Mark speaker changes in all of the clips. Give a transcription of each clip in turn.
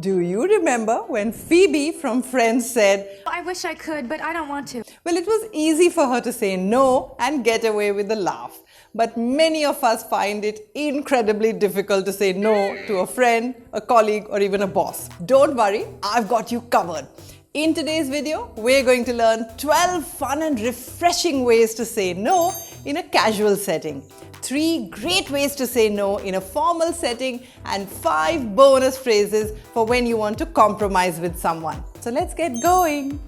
Speaker 1: Do you remember when Phoebe from Friends said,
Speaker 2: I wish I could, but I don't want to.
Speaker 1: well, it was easy for her to say no and get away with a laugh. But many of us find it incredibly difficult to say no to a friend, a colleague, or even a boss. Don't worry, I've got you covered. In today's video, we're going to learn 12 fun and refreshing ways to say no in a casual setting, 3 great ways to say no in a formal setting, and 5 bonus phrases for when you want to compromise with someone. So let's get going.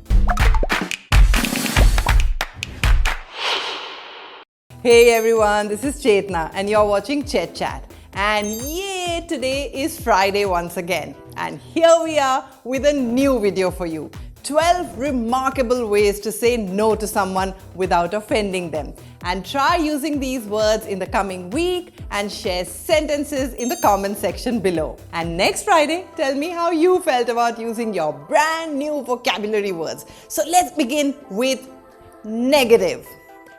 Speaker 1: Hey everyone, this is Chetna and you're watching ChetChat. And yay, today is Friday once again. And here we are with a new video for you. 12 remarkable ways to say no to someone without offending them. And try using these words in the coming week and share sentences in the comment section below. And next Friday, tell me how you felt about using your brand new vocabulary words. So let's begin with negative.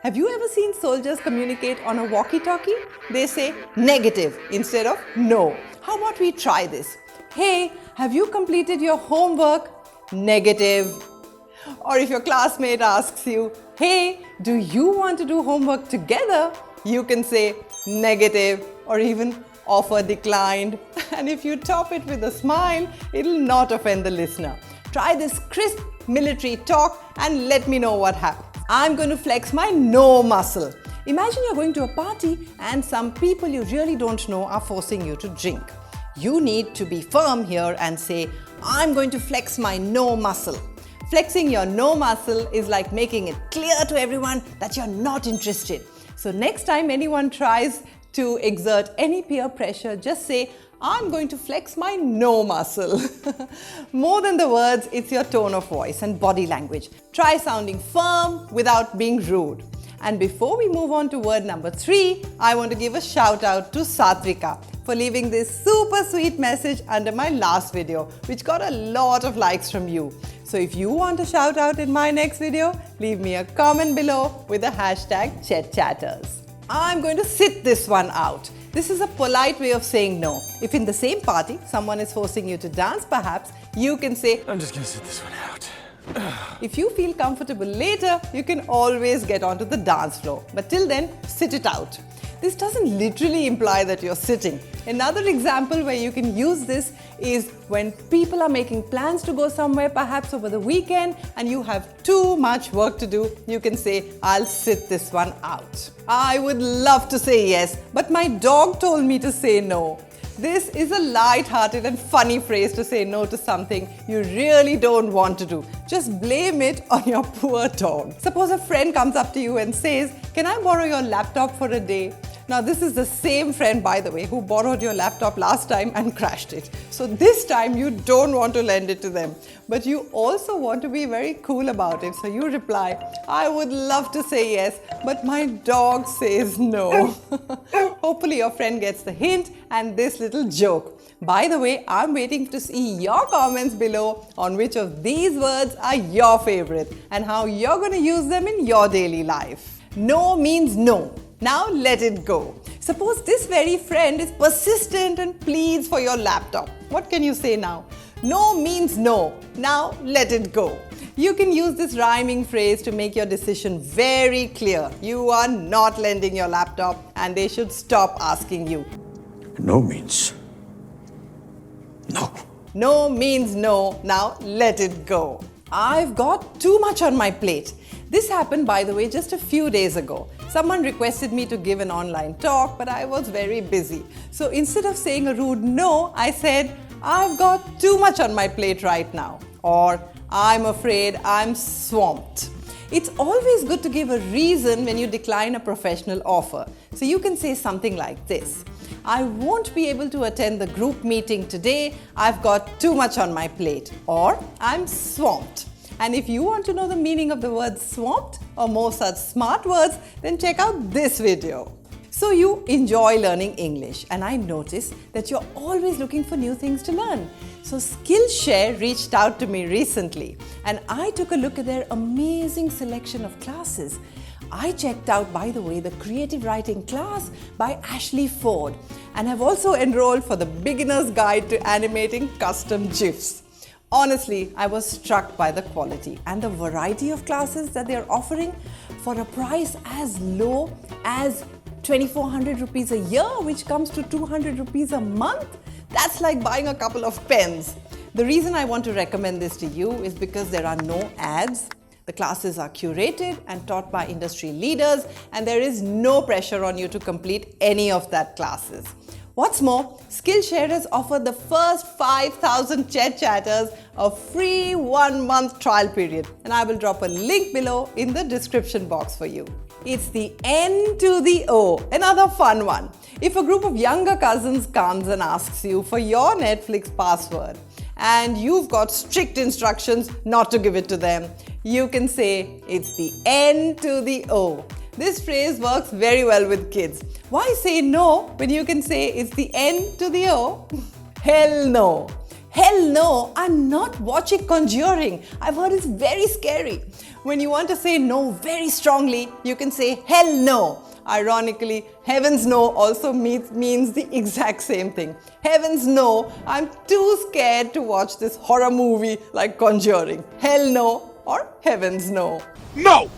Speaker 1: Have you ever seen soldiers communicate on a walkie-talkie? They say negative instead of no. How about we try this? Hey, have you completed your homework? Negative. Or if your classmate asks you, hey, do you want to do homework together? You can say negative or even offer declined. And if you top it with a smile, it'll not offend the listener. Try this crisp military talk and let me know what happens. I'm going to flex my no muscle. Imagine you're going to a party and some people you really don't know are forcing you to drink. You need to be firm here and say, I'm going to flex my no muscle. Flexing your no muscle is like making it clear to everyone that you're not interested. So next time anyone tries to exert any peer pressure, just say, I'm going to flex my no muscle. More than the words, it's your tone of voice and body language. Try sounding firm without being rude. And before we move on to word number 3, I want to give a shout out to Satvika for leaving this super sweet message under my last video, which got a lot of likes from you. So if you want a shout out in my next video, leave me a comment below with the hashtag ChetChatters. I'm going to sit this one out. This is a polite way of saying no. If in the same party, someone is forcing you to dance perhaps, you can say,
Speaker 3: I'm just gonna sit this one out.
Speaker 1: If you feel comfortable later, you can always get onto the dance floor. But till then, sit it out. This doesn't literally imply that you're sitting. Another example where you can use this is when people are making plans to go somewhere perhaps over the weekend and you have too much work to do, you can say, I'll sit this one out. I would love to say yes, but my dog told me to say no. This is a light-hearted and funny phrase to say no to something you really don't want to do. Just blame it on your poor dog. Suppose a friend comes up to you and says, can I borrow your laptop for a day? Now this is the same friend, by the way, who borrowed your laptop last time and crashed it. So this time you don't want to lend it to them. But you also want to be very cool about it. So you reply, I would love to say yes, but my dog says no. Hopefully your friend gets the hint and this little joke. By the way, I'm waiting to see your comments below on which of these words are your favorite and how you're going to use them in your daily life. No means no. Now let it go. Suppose this very friend is persistent and pleads for your laptop. What can you say now? No means no. Now let it go. You can use this rhyming phrase to make your decision very clear. You are not lending your laptop and they should stop asking you.
Speaker 3: No means no.
Speaker 1: No means no. Now let it go. I've got too much on my plate. This happened, by the way, just a few days ago. Someone requested me to give an online talk, but I was very busy. So instead of saying a rude no, I said, I've got too much on my plate right now. Or, I'm afraid I'm swamped. It's always good to give a reason when you decline a professional offer. So you can say something like this. I won't be able to attend the group meeting today. I've got too much on my plate. Or, I'm swamped. And if you want to know the meaning of the word swamped or more such smart words, then check out this video. So you enjoy learning English and I notice that you're always looking for new things to learn. So Skillshare reached out to me recently and I took a look at their amazing selection of classes. I checked out, by the way, the creative writing class by Ashley Ford, and have also enrolled for the beginner's guide to animating custom GIFs. Honestly, I was struck by the quality and the variety of classes that they are offering for a price as low as 2,400 rupees a year, which comes to 200 rupees a month. That's like buying a couple of pens. The reason I want to recommend this to you is because there are no ads. The classes are curated and taught by industry leaders, and there is no pressure on you to complete any of that classes. What's more, Skillshare has offered the first 5,000 ChetChatters a free 1-month trial period, and I will drop a link below in the description box for you. It's the N to the O, another fun one. If a group of younger cousins comes and asks you for your Netflix password, and you've got strict instructions not to give it to them, you can say it's the N to the O. This phrase works very well with kids. Why say no when you can say it's the N to the O? Hell no. Hell no, I'm not watching Conjuring. I've heard it's very scary. When you want to say no very strongly, you can say hell no. Ironically, heavens no also means the exact same thing. Heavens no, I'm too scared to watch this horror movie like Conjuring. Hell no or heavens no.
Speaker 4: No!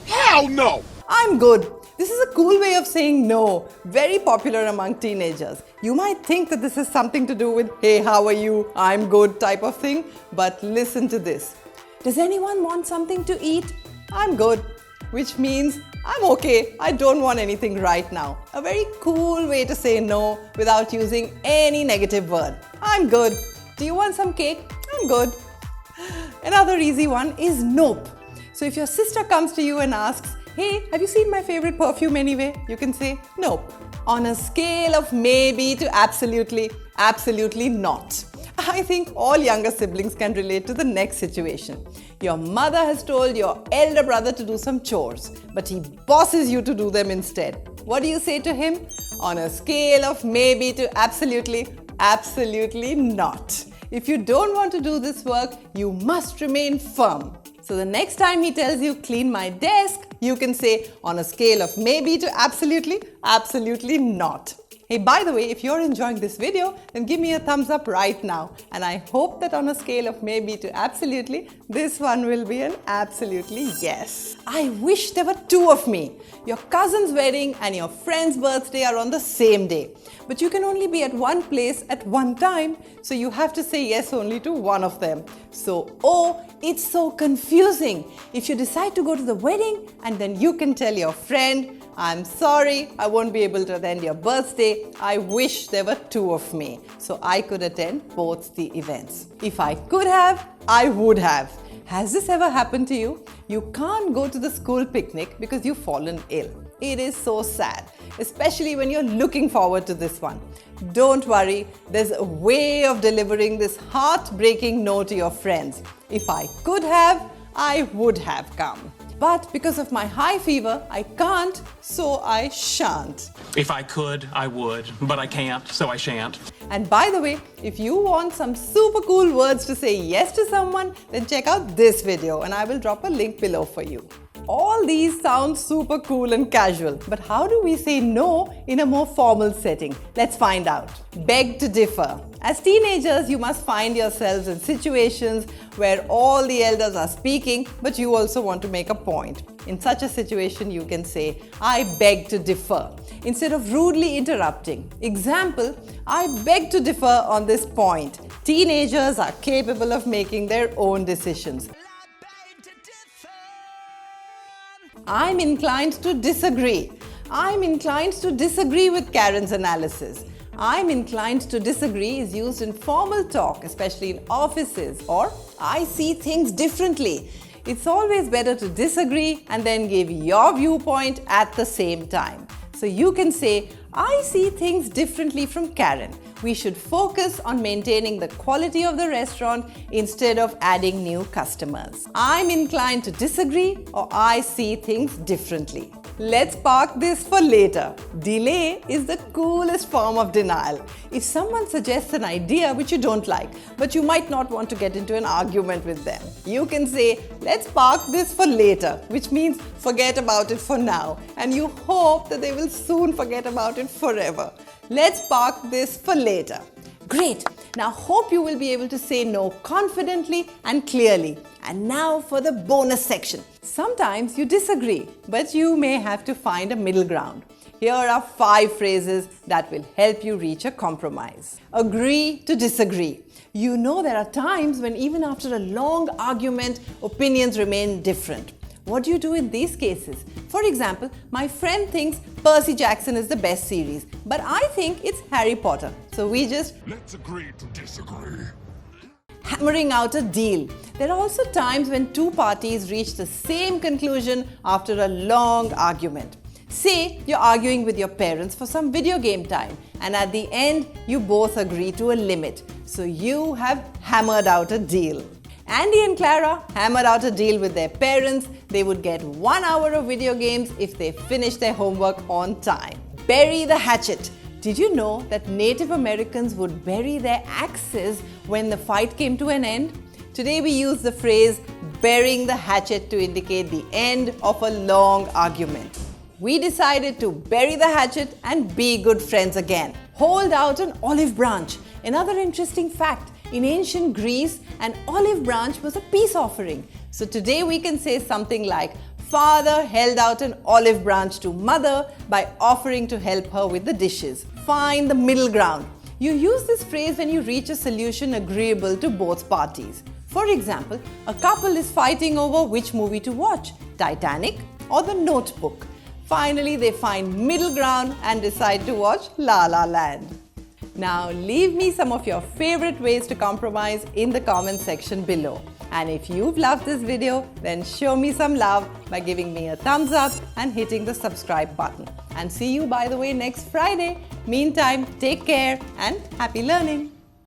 Speaker 4: Hell no!
Speaker 1: I'm good. This is a cool way of saying no, very popular among teenagers. You might think that this is something to do with, hey, how are you? I'm good type of thing. But listen to this. Does anyone want something to eat? I'm good. Which means I'm okay. I don't want anything right now. A very cool way to say no without using any negative word. I'm good. Do you want some cake? I'm good. Another easy one is nope. So if your sister comes to you and asks, hey, have you seen my favorite perfume anyway? You can say nope. On a scale of maybe to absolutely, absolutely not. I think all younger siblings can relate to the next situation. Your mother has told your elder brother to do some chores, but he bosses you to do them instead. What do you say to him? On a scale of maybe to absolutely, absolutely not. If you don't want to do this work, you must remain firm. So the next time he tells you clean my desk, you can say on a scale of maybe to absolutely, absolutely not. Hey, by the way, if you're enjoying this video, then give me a thumbs up right now. And I hope that on a scale of maybe to absolutely, this one will be an absolutely yes. I wish there were two of me. Your cousin's wedding and your friend's birthday are on the same day. But you can only be at one place at one time, so you have to say yes only to one of them. So, oh, it's so confusing. If you decide to go to the wedding and then you can tell your friend, I'm sorry, I won't be able to attend your birthday. I wish there were two of me, so I could attend both the events. If I could have, I would have. Has this ever happened to you? You can't go to the school picnic because you've fallen ill. It is so sad, especially when you're looking forward to this one. Don't worry, there's a way of delivering this heartbreaking no to your friends. If I could have, I would have come. But because of my high fever, I can't, so I shan't.
Speaker 5: If I could, I would, but I can't, so I shan't.
Speaker 1: And by the way, if you want some super cool words to say yes to someone, then check out this video and I will drop a link below for you. All these sound super cool and casual, but how do we say no in a more formal setting? Let's find out. Beg to differ. As teenagers, you must find yourselves in situations where all the elders are speaking, but you also want to make a point. In such a situation, you can say, I beg to differ, instead of rudely interrupting. Example, I beg to differ on this point. Teenagers are capable of making their own decisions. I'm inclined to disagree. I'm inclined to disagree with Karen's analysis. I'm inclined to disagree is used in formal talk, especially in offices, or I see things differently. It's always better to disagree and then give your viewpoint at the same time. So you can say, I see things differently from Karen. We should focus on maintaining the quality of the restaurant instead of adding new customers. I'm inclined to disagree, or I see things differently. Let's park this for later. Delay is the coolest form of denial. If someone suggests an idea which you don't like, but you might not want to get into an argument with them, you can say, let's park this for later, which means forget about it for now, and you hope that they will soon forget about it forever. Let's park this for later. Great! Now hope you will be able to say no confidently and clearly. And now for the bonus section. Sometimes you disagree, but you may have to find a middle ground. Here are 5 phrases that will help you reach a compromise. Agree to disagree. You know there are times when even after a long argument, opinions remain different. What do you do in these cases? For example, my friend thinks Percy Jackson is the best series, but I think it's Harry Potter. So we just
Speaker 4: Let's agree to disagree.
Speaker 1: hammering out a deal. There are also times when two parties reach the same conclusion after a long argument. Say you're arguing with your parents for some video game time, and at the end you both agree to a limit. So you have hammered out a deal. Andy and Clara hammered out a deal with their parents. They would get 1 hour of video games if they finished their homework on time. Bury the hatchet. Did you know that Native Americans would bury their axes when the fight came to an end? Today we use the phrase burying the hatchet to indicate the end of a long argument. We decided to bury the hatchet and be good friends again. Hold out an olive branch. Another interesting fact, in ancient Greece, an olive branch was a peace offering. So today we can say something like, Father held out an olive branch to Mother by offering to help her with the dishes. Find the middle ground. You use this phrase when you reach a solution agreeable to both parties. For example, a couple is fighting over which movie to watch, Titanic or The Notebook. Finally, they find middle ground and decide to watch La La Land. Now, leave me some of your favorite ways to compromise in the comment section below. And if you've loved this video, then show me some love by giving me a thumbs up and hitting the subscribe button. And see you, by the way, next Friday. Meantime, take care and happy learning.